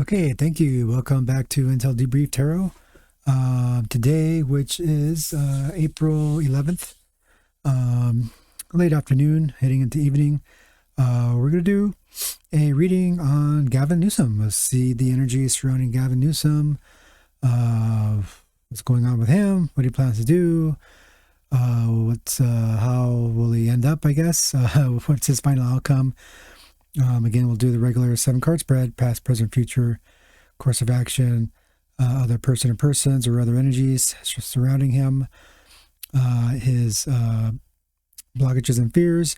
Okay, thank you. Welcome back to Intel Debrief Tarot. Today, which is April 11th, late afternoon, heading into evening, we're going to do a reading on Gavin Newsom. Let's see the energy surrounding Gavin Newsom, what's going on with him, what he plans to do, how will he end up, I guess, what's his final outcome. Again, we'll do the regular 7-card spread, past, present, future, course of action, other person or persons or other energies surrounding him, his blockages and fears,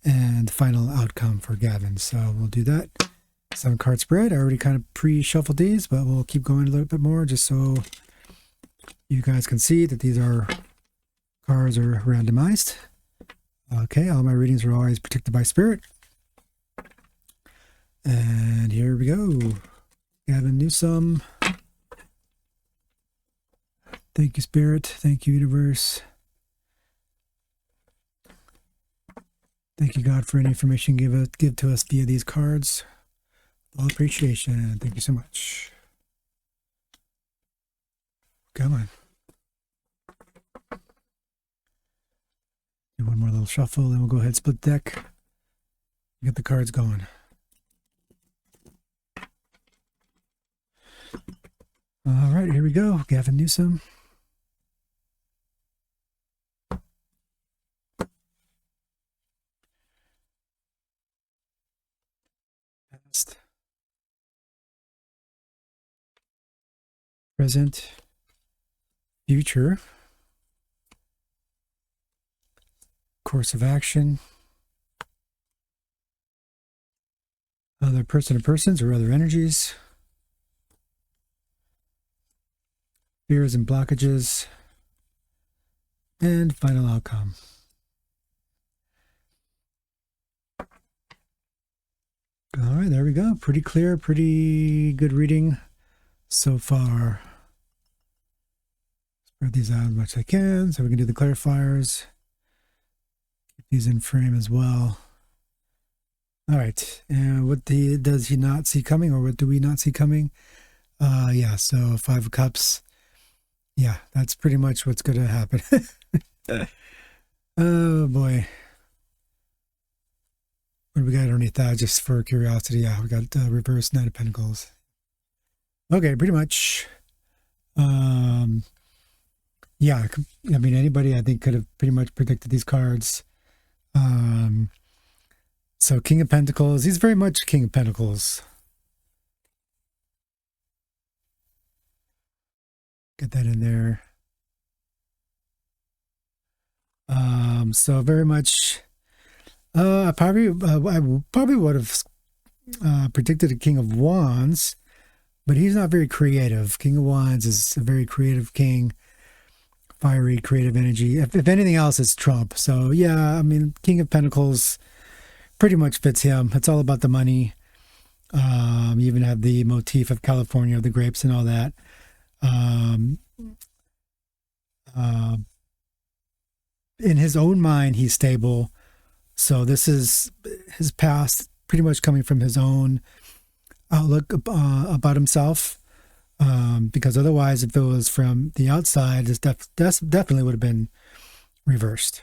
and final outcome for Gavin. So we'll do that. 7-card spread. I already kind of pre-shuffled these, but we'll keep going a little bit more just so you guys can see that these cards are randomized. Okay, all my readings are always protected by spirit. And here we go. Gavin Newsom. Thank you, Spirit. Thank you, Universe. Thank you, God, for any information give to us via these cards. All appreciation. Thank you so much. Come on. Do one more little shuffle, then we'll go ahead and split deck. Get the cards going. All right, here we go. Gavin Newsom. Past, present, future, course of action, other person or persons or other energies, fears and blockages, and final outcome. All right, there we go. Pretty clear, pretty good reading so far. Spread these out as much as I can so we can do the clarifiers. Keep these in frame as well. All right, and what does he not see coming, or what do we not see coming? Yeah, so 5 of Cups. Yeah, that's pretty much what's going to happen. Oh, boy. What do we got underneath that, just for curiosity? Yeah, we got reverse 9 of Pentacles. Okay, pretty much. Yeah, I mean, anybody, I think, could have pretty much predicted these cards. So King of Pentacles, he's very much King of Pentacles. Get that in there. So very much, I probably would have predicted a King of Wands, but he's not very creative. King of Wands is a very creative king, fiery, creative energy. If anything else, it's Trump. So yeah, I mean, King of Pentacles pretty much fits him. It's all about the money. You even have the motif of California, the grapes and all that. In his own mind, he's stable. So this is his past pretty much coming from his own outlook about himself. Because otherwise, if it was from the outside, this definitely would have been reversed.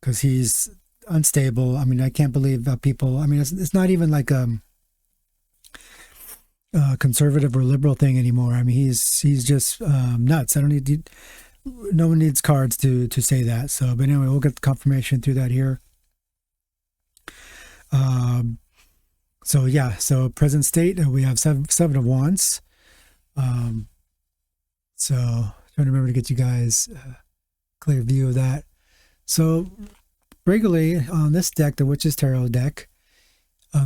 Because he's unstable. I mean, I can't believe that people, I mean, it's not even like a conservative or liberal thing anymore. I mean, he's just nuts. No one needs cards to say that. So, but anyway, we'll get the confirmation through that here. So yeah, so present state, we have seven of Wands. So trying to remember to get you guys a clear view of that. So regularly on this deck, the Witch's Tarot deck,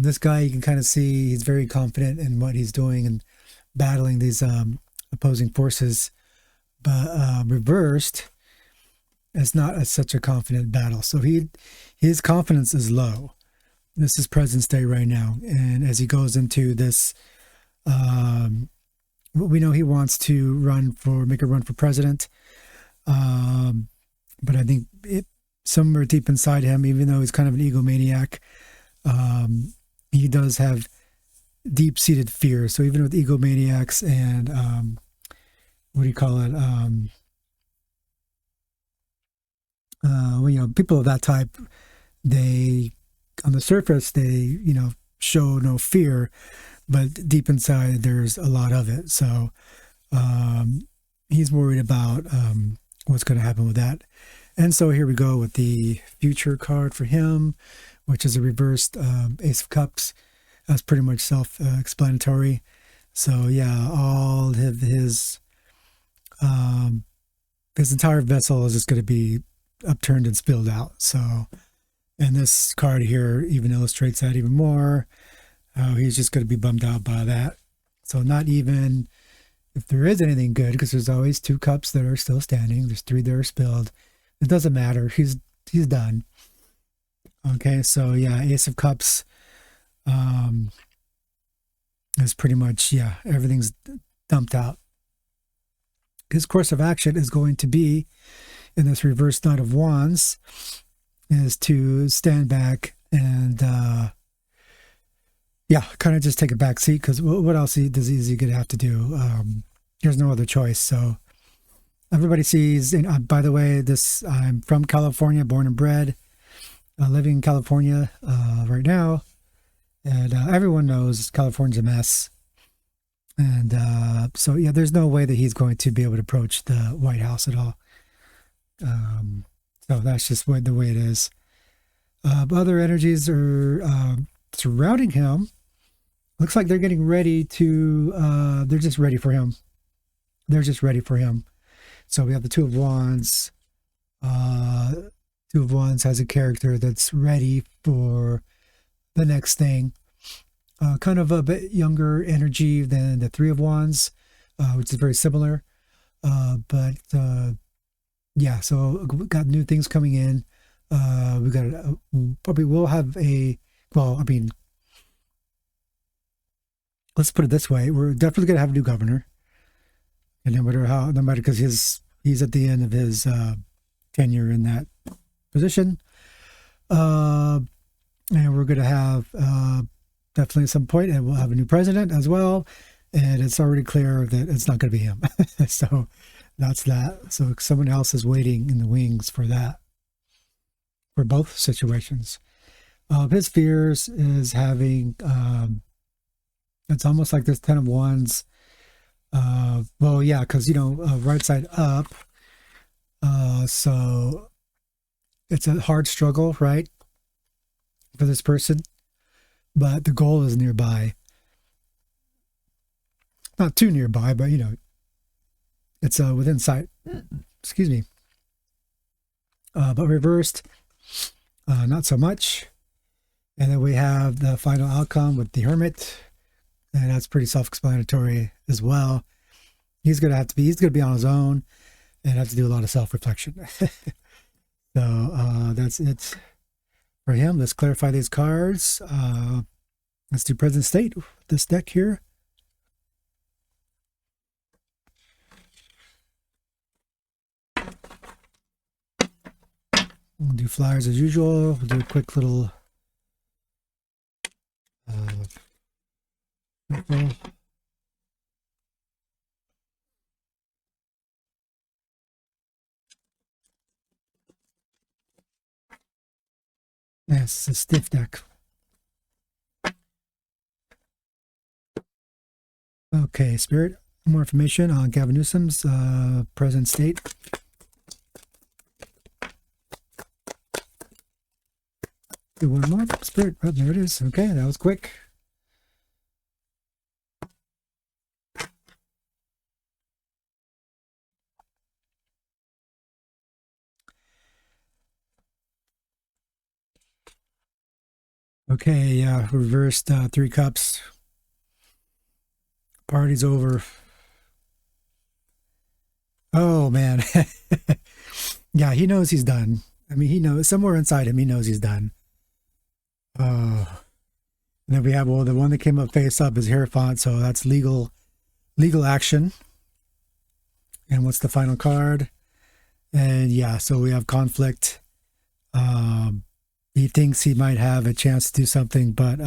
this guy, you can kind of see he's very confident in what he's doing and battling these opposing forces. But reversed, it's not such a confident battle. So his confidence is low. This is present state right now. And as he goes into this, we know he wants to make a run for president. But I think somewhere deep inside him, even though he's kind of an egomaniac, he does have deep-seated fear. So even with egomaniacs and what do you call it? Well, people of that type, they on the surface they show no fear, but deep inside there's a lot of it. So he's worried about what's going to happen with that. And so here we go with the future card for him, which is a reversed Ace of Cups. That's pretty much self-explanatory. So yeah, all of his entire vessel is just going to be upturned and spilled out. So, and this card here even illustrates that even more. He's just going to be bummed out by that. So not even if there is anything good, because there's always 2 cups that are still standing. There's 3 that are spilled. It doesn't matter. He's done. Okay, so yeah, Ace of Cups is pretty much, everything's dumped out. His course of action is going to be, in this reverse Knight of Wands, is to stand back and kind of just take a back seat, because what else is he going to have to do? There's no other choice. So everybody sees, and by the way, I'm from California, born and bred, living in California right now, and everyone knows California's a mess. And so yeah, there's no way that he's going to be able to approach the White House at all. So that's just the way it is. Other energies are surrounding him. Looks like they're getting ready to, they're just ready for him. They're just ready for him. So we have the Two of Wands. Two of Wands has a character that's ready for the next thing. Kind of a bit younger energy than the Three of Wands, which is very similar. But yeah, so we've got new things coming in. We got probably will have let's put it this way: we're definitely going to have a new governor, and no matter because he's at the end of his tenure in that position, and we're going to have definitely at some point, and we'll have a new president as well, and it's already clear that it's not going to be him. So that's that. So someone else is waiting in the wings for that, for both situations. His fears is having, it's almost like this Ten of Wands. Well, yeah, because, right side up. So it's a hard struggle, right, for this person. But the goal is nearby. Not too nearby, but, it's within sight. Excuse me. But reversed, not so much. And then we have the final outcome with the Hermit. And that's pretty self-explanatory as well. He's going to be on his own and have to do a lot of self-reflection. So that's it for him. Let's clarify these cards. Let's do present state with this deck here. We'll do flyers as usual. We'll do a quick little yes, a stiff deck. Okay, Spirit, more information on Gavin Newsom's present state. Do one more, Spirit. Oh, there it is. Okay, that was quick. Okay, yeah, reversed 3 cups. Party's over. Oh, man. Yeah, he knows he's done. I mean, he knows, somewhere inside him, he knows he's done. And then we have, the one that came up face up is Hierophant, so that's legal action. And what's the final card? And yeah, so we have conflict. He thinks he might have a chance to do something, but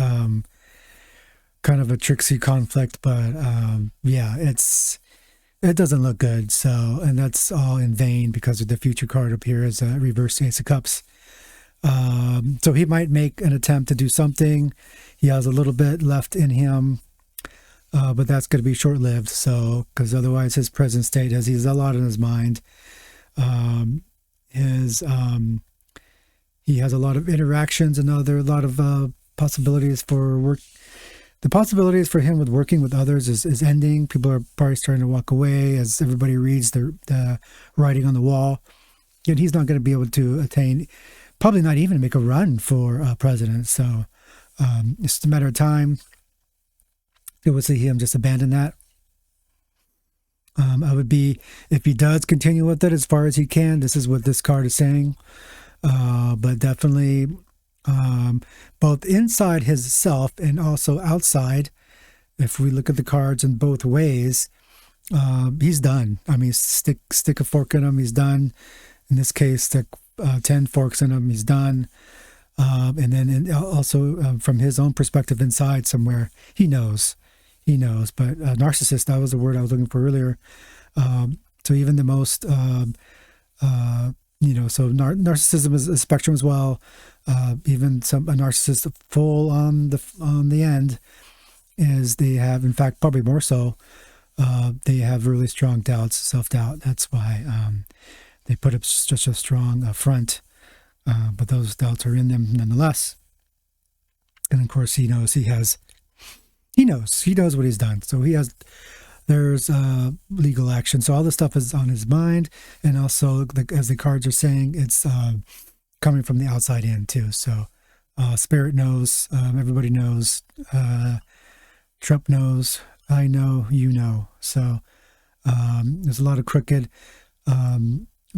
kind of a tricksy conflict, but yeah, it doesn't look good. So, and that's all in vain because of the future card up here is a reverse Ace of Cups. So he might make an attempt to do something. He has a little bit left in him, but that's going to be short-lived. So, because otherwise his present state has he's a lot on his mind. His he has a lot of interactions and a lot of possibilities for work. The possibilities for him with working with others is ending. People are probably starting to walk away as everybody reads the writing on the wall. And he's not going to be able to attain, probably not even make a run for president. So it's just a matter of time. You will see him just abandon that. I would be, if he does continue with it as far as he can, this is what this card is saying. But definitely both inside his self and also outside, if we look at the cards in both ways, he's done. I mean, stick a fork in him, he's done. In this case, stick 10 forks in him, he's done. And then also from his own perspective inside somewhere, he knows. But narcissist, that was the word I was looking for earlier. So even the most, so narcissism is a spectrum as well. Even a narcissist full on the end is they have, in fact, probably more so, they have really strong doubts, self-doubt. That's why they put up such a strong front. But those doubts are in them nonetheless. And of course, he knows what he's done. So there's legal action. So all this stuff is on his mind. And also, as the cards are saying, it's coming from the outside in too. So Spirit knows, everybody knows, Trump knows, I know, you know. So there's a lot of crooked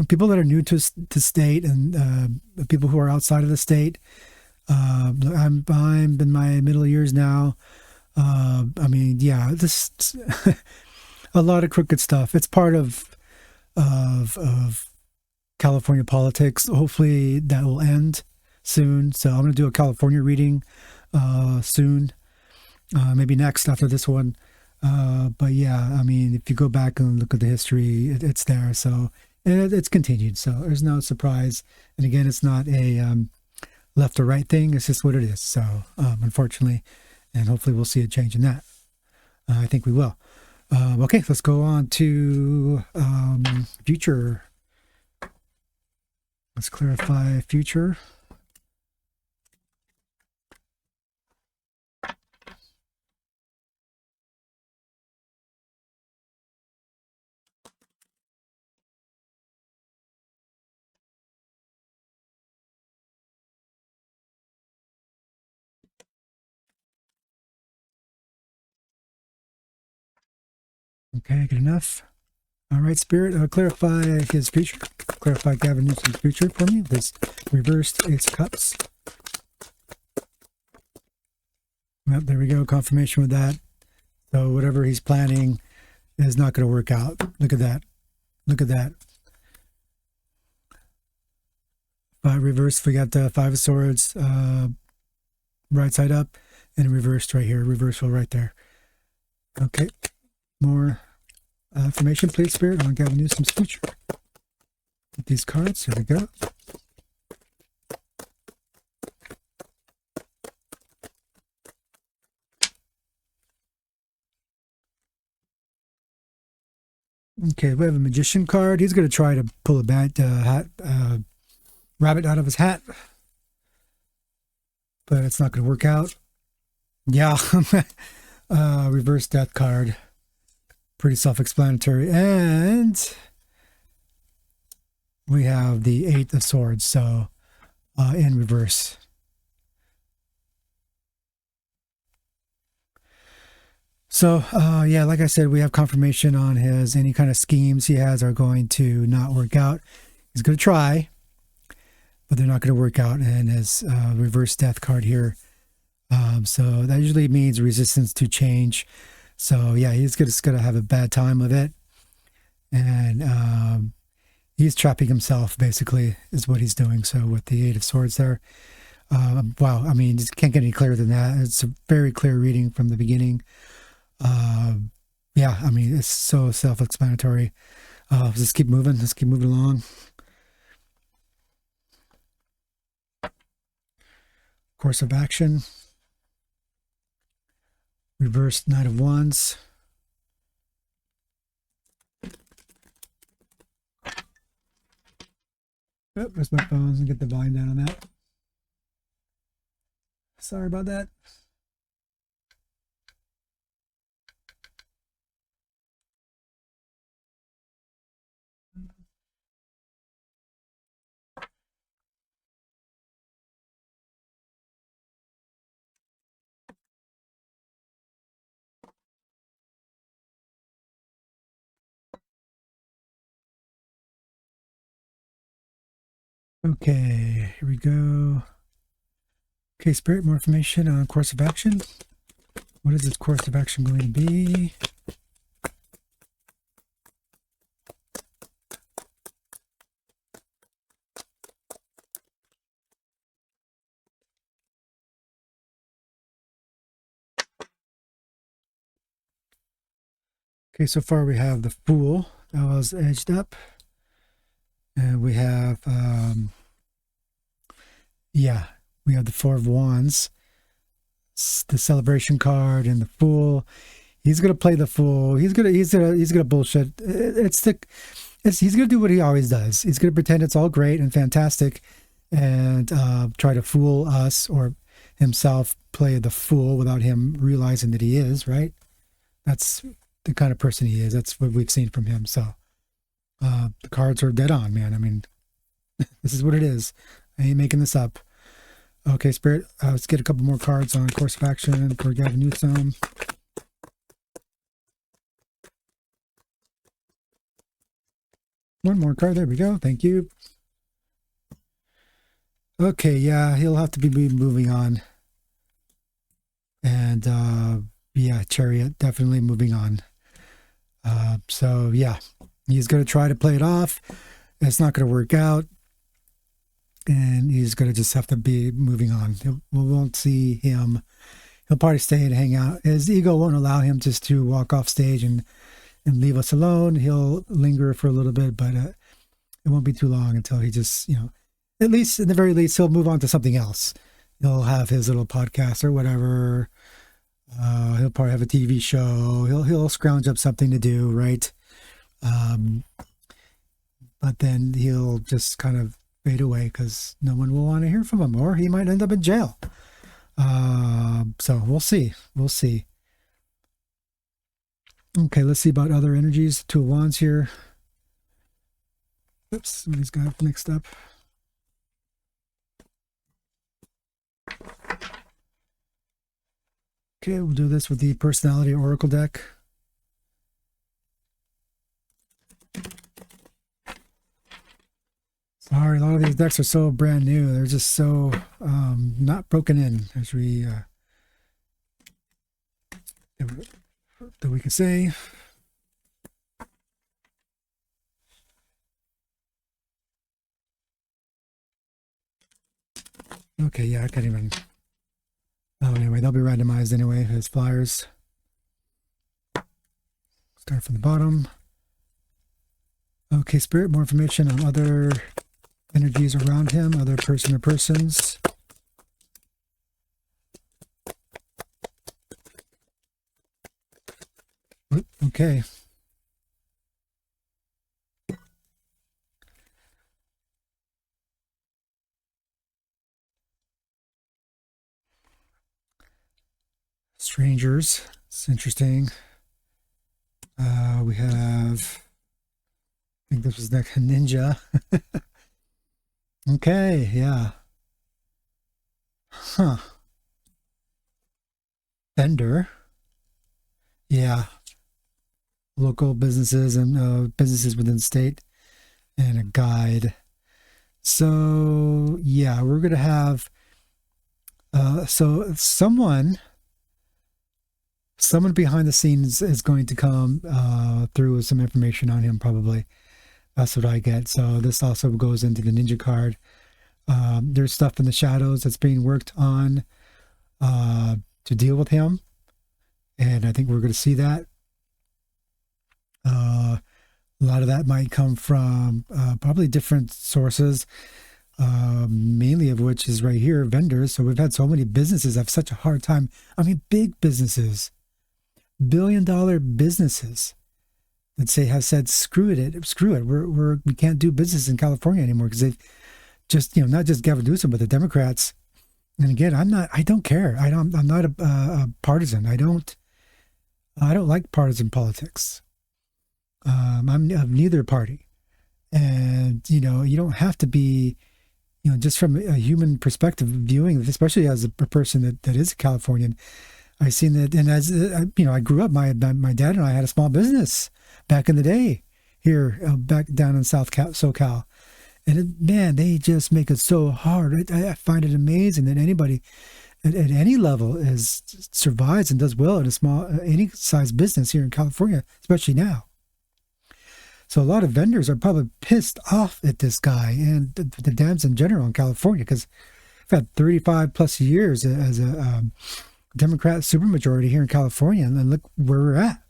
people that are new to state and people who are outside of the state. I'm in my middle years now. I mean, yeah, this a lot of crooked stuff. It's part of California politics. Hopefully that will end soon. So I'm going to do a California reading soon, maybe next after this one. But yeah, I mean, if you go back and look at the history, it's there. So it's continued. So there's no surprise. And again, it's not a left or right thing. It's just what it is. So unfortunately, and hopefully we'll see a change in that. I think we will. Okay, let's go on to future. Let's clarify future. Okay, good enough. All right, Spirit, clarify his future. Clarify Gavin Newsom's future for me. This reversed Ace of Cups. Well, there we go. Confirmation with that. So whatever he's planning is not going to work out. Look at that. Look at that. Reversed, we got the Five of Swords, right side up, and reversed right here. Reversal right there. Okay. More information, please, Spirit, on Gavin Newsom's future. With these cards, here we go. Okay, we have a Magician card. He's going to try to pull a rabbit out of his hat, but it's not going to work out. Yeah, reverse Death card. Pretty self-explanatory. And we have the Eight of Swords, so in reverse. So, yeah, like I said, we have confirmation on any kind of schemes he has are going to not work out. He's going to try, but they're not going to work out. And his reverse Death card here. So that usually means resistance to change. So yeah, he's just going to have a bad time with it. And he's trapping himself, basically, is what he's doing. So with the Eight of Swords there. Wow, I mean, just can't get any clearer than that. It's a very clear reading from the beginning. Uh, yeah, I mean, it's so self-explanatory. Let's just keep moving. Let's keep moving along. Course of action. Reversed Knight of Wands. Oh, where's my phone? Get the volume down on that. Sorry about that. Okay, here we go. Okay, Spirit, more information on course of action. What is this course of action going to be? Okay, so far we have the Fool that was edged up. And we have, we have the Four of Wands, the Celebration card, and the Fool. He's gonna play the Fool. He's gonna bullshit. He's gonna do what he always does. He's gonna pretend it's all great and fantastic, and try to fool us or himself play the fool without him realizing that he is, right. That's the kind of person he is. That's what we've seen from him. So the cards are dead on, man. I mean, this is what it is. I ain't making this up. Okay, Spirit, let's get a couple more cards on course of action for Gavin Newsom. One more card. There we go. Thank you. Okay, yeah, he'll have to be moving on. And yeah, Chariot, definitely moving on. So yeah, he's going to try to play it off. It's not going to work out. And he's going to just have to be moving on. We won't see him. He'll probably stay and hang out. His ego won't allow him just to walk off stage and leave us alone. He'll linger for a little bit, but it won't be too long until he just, at least in the very least, he'll move on to something else. He'll have his little podcast or whatever. He'll probably have a TV show. He'll scrounge up something to do, right? But then he'll just kind of fade away because no one will want to hear from him, or he might end up in jail. So we'll see. We'll see. Okay, let's see about other energies. Two of Wands here. Oops, somebody's got it mixed up. Okay, we'll do this with the Personality Oracle deck. Sorry, a lot of these decks are so brand new. They're just so not broken in, as we that we can say. Okay, yeah, I can't even. Oh, anyway, they'll be randomized anyway as flyers. Start from the bottom. Okay, Spirit, more information on other energies around him, other person or persons. Okay. Strangers. It's interesting. We have, I think this was next, Ninja. Okay, yeah. Huh. Vendor. Yeah. Local businesses and businesses within the state, and a guide. So yeah, we're gonna have so someone behind the scenes is going to come through with some information on him, probably. That's what I get. So this also goes into the Ninja card. There's stuff in the shadows that's being worked on to deal with him, and I think we're going to see that. A lot of that might come from probably different sources, mainly of which is right here, vendors. So we've had so many businesses have such a hard time. I mean, big businesses, billion-dollar businesses that have said, screw it. We can't do business in California anymore because they've just, not just Gavin Newsom, but the Democrats. And again, I don't care. I'm not a partisan. I don't like partisan politics. I'm of neither party. And, you don't have to be, just from a human perspective, viewing, especially as a person that is a Californian, I've seen that. And as, I grew up, my dad and I had a small business back in the day here, back down in SoCal. And man, they just make it so hard. I find it amazing that anybody at any level survives and does well at any size business here in California, especially now. So a lot of vendors are probably pissed off at this guy and the Dems in general in California, because I've had 35 plus years as a Democrat supermajority here in California, and look where we're at.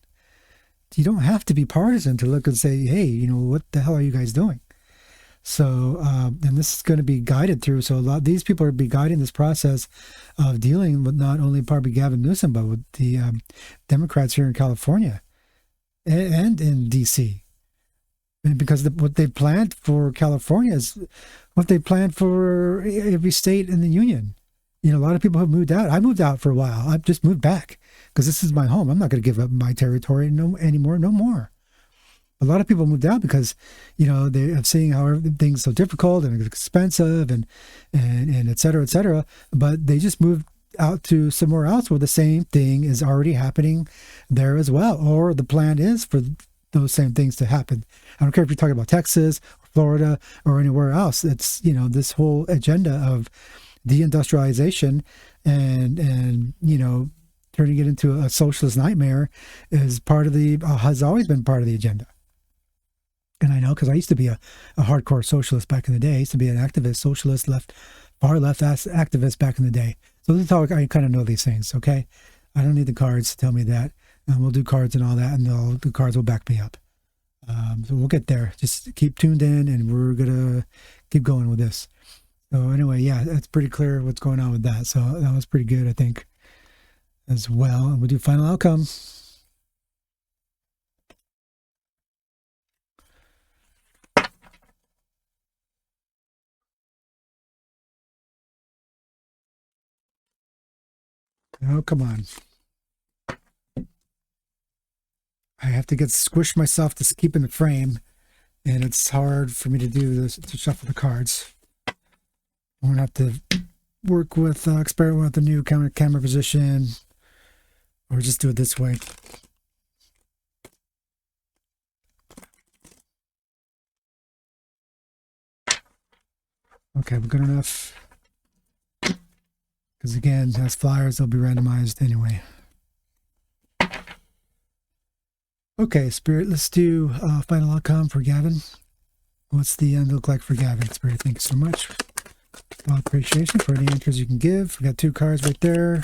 You don't have to be partisan to look and say, hey, what the hell are you guys doing? So, and this is going to be guided through. So these people are be guiding this process of dealing with not only probably Gavin Newsom, but with the Democrats here in California and in DC. And because what they planned for California is what they planned for every state in the union. A lot of people have moved out. I moved out for a while. I've just moved back because this is my home. I'm not going to give up my territory anymore. No more. A lot of people moved out because, they are seeing how everything's so difficult and expensive and et cetera, et cetera. But they just moved out to somewhere else where the same thing is already happening there as well. Or the plan is for those same things to happen. I don't care if you're talking about Texas or Florida or anywhere else. It's, this whole agenda of deindustrialization and turning it into a socialist nightmare is part of has always been part of the agenda. And I know because I used to be a hardcore socialist back in the day. I used to be an activist, socialist, far left activist back in the day. So this is how I kind of know these things, okay? I don't need the cards to tell me that. And we'll do cards and all that, and the cards will back me up. So we'll get there. Just keep tuned in, and we're going to keep going with this. So anyway, yeah, it's pretty clear what's going on with that. So that was pretty good, I think, as well. And we'll do final outcome. Oh, come on. I have to squish myself to keep in the frame, and it's hard for me to do this, to shuffle the cards. I'm going to have to experiment with the new camera position, or just do it this way. Okay, we're good enough. Because again, as flyers, they'll be randomized anyway. Okay, Spirit, let's do final outcome for Gavin. What's the end look like for Gavin? Spirit, thank you so much. Well, appreciation for any answers you can give. We got 2 cards right there.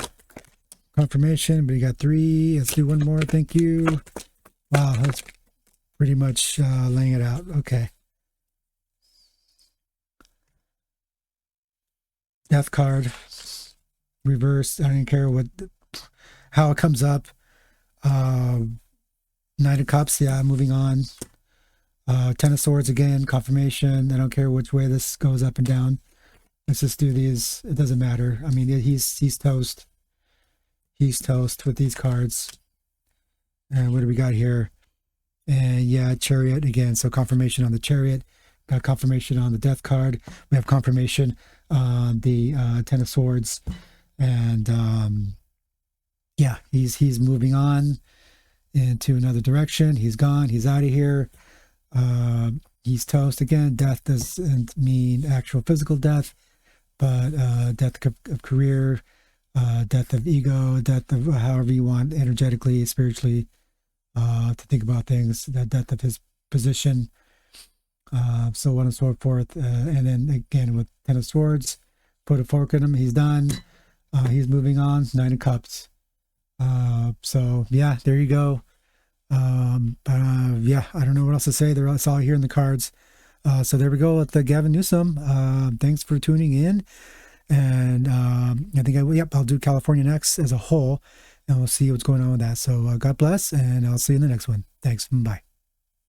Confirmation, but you got 3. Let's do 1 more. Thank you. Wow, that's pretty much laying it out. Okay. Death card. Reverse. I don't care how it comes up. Knight of Cups. Yeah, moving on. Ten of Swords again. Confirmation. I don't care which way this goes up and down. Let's just do these. It doesn't matter. I mean, he's toast. He's toast with these cards. And what do we got here? And yeah, Chariot again. So confirmation on the Chariot. Got confirmation on the Death card. We have confirmation on the Ten of Swords. And yeah, he's moving on into another direction. He's gone. He's out of here. He's toast again. Death doesn't mean actual physical death, but death of career, death of ego, death of however you want, energetically, spiritually, to think about things. That death of his position. so on and so forth. And then again with Ten of Swords, put a fork in him. He's done. He's moving on. Nine of Cups. So yeah, there you go. Yeah, I don't know what else to say. It's all here in the cards. So there we go with Gavin Newsom. Thanks for tuning in. And I think I'll do California next as a whole, and we'll see what's going on with that. So God bless, and I'll see you in the next one. Thanks. Bye.